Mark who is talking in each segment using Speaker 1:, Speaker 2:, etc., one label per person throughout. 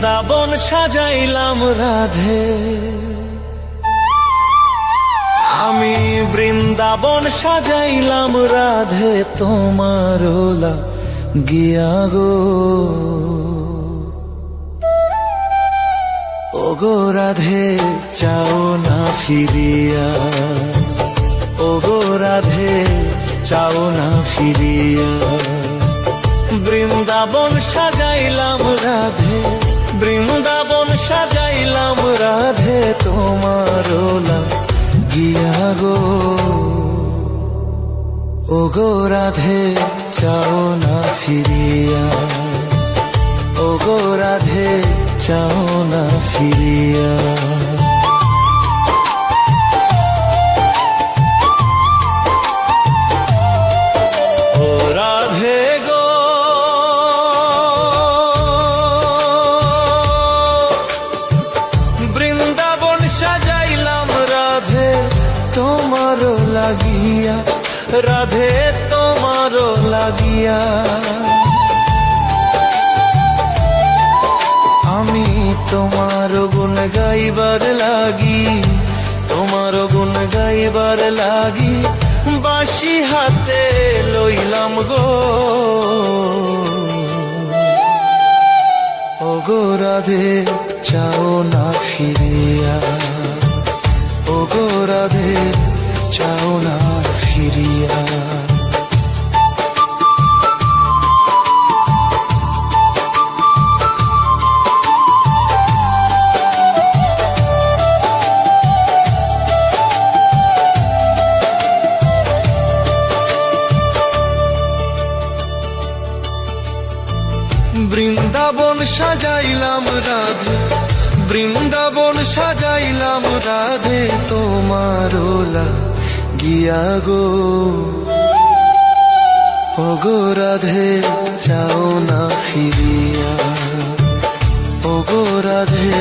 Speaker 1: বৃন্দাবন সাজাইলাম রাধে, আমি বৃন্দাবন সাজাইলাম রাধে তোমার গিয়া গো। ওগো রাধে চাও না ফিরিয়া, ওগো রাধে চাও না ফিরিয়া। বৃন্দাবন সাজাইলাম রাধে, বৃন্দাবন সাজাইলাম রাধে তোমার গিয়া গো। ওগো রাধে চাও না ফিরিয়া, ওগো রাধে চাও না ফিরিয়া। ও রাধে গো বৃন্দাবন সাজাইলাম রাধে তোমার লাগিয়া, রাধে তোমার লাগিয়া। আমি তোমার গুণ গাইবার লাগি, তোমার গুণ গাইবার লাগি বাঁশি হাতে লইলাম গো। ওগো রাধে চাও না ফিরিয়া, ওগো রাধে চাও না ফিরিয়া। বৃন্দাবন সাজাইলাম রাধে, বৃন্দাবন সাজাইলাম রাধে তোমার গিয়া গো। ওগো রাধে চাও না ফিরিয়া, ওগো রাধে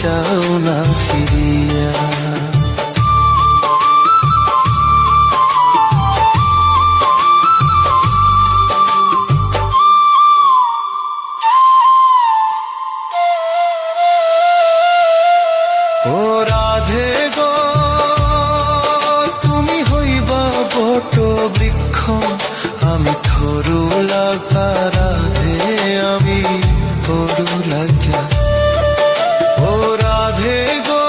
Speaker 1: চাও না ফিরিয়া। ও রাধে গো তুমি হইবা বট বৃক্ষ, আমি থরু লাগা রাধে আমি থরু লাগা। ও রাধে গো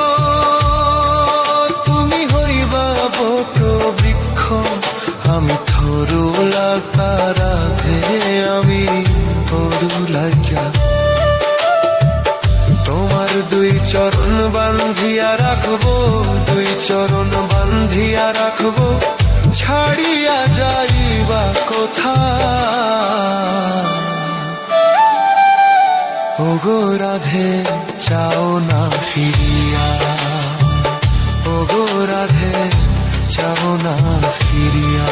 Speaker 1: তুমি হইবা বট বৃক্ষ, আমি থরু লাগা রাধে আমি থরু লাগা। তোমার দুই চরণ বান্ধিয়া রাখবো, দুই চরণ বান্ধিয়া রাখবো, ছাড়িয়া যাইবা কোথা। ওগো রাধে চাও না ফিরিয়া, ওগো রাধে চাও না ফিরিয়া।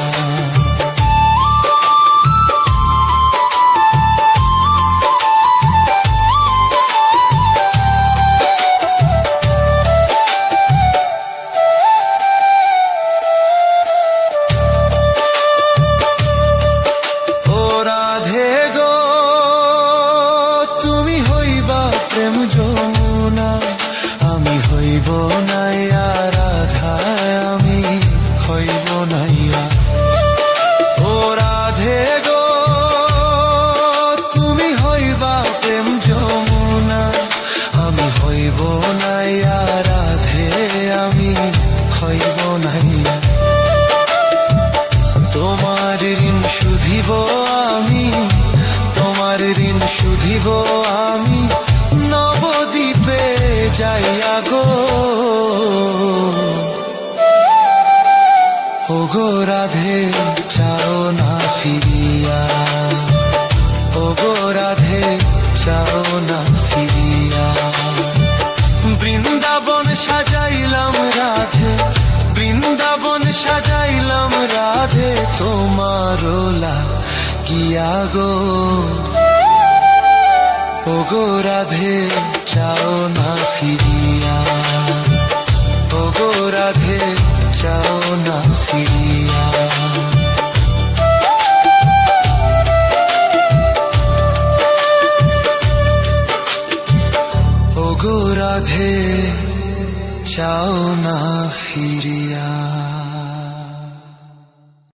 Speaker 1: প্রেম যমুনা আমি হইব নাইয়া, রাধা আমি হইব নাইয়া। ও রাধে গো তুমি হইবা প্রেম যমুনা আমি হইব নাইয়া, রাধে আমি হইব নাইয়া। তোমার ঋণ শুধিব আমি, তোমার ঋণ শুধিব আমি নবদ্বীপে যাইয়া গো। ওগো রাধে চাও না ফিরিয়া, ওগো রাধে চাও না ফিরিয়া। বৃন্দাবন সাজাইলাম রাধে, বৃন্দাবন সাজাইলাম রাধে তোমার গিয়া গো। ওগো রাধে চাও না ফিরিয়া, ওগো রাধে চাও না ফিরিয়া। রাধে চাও না ফিরিয়া।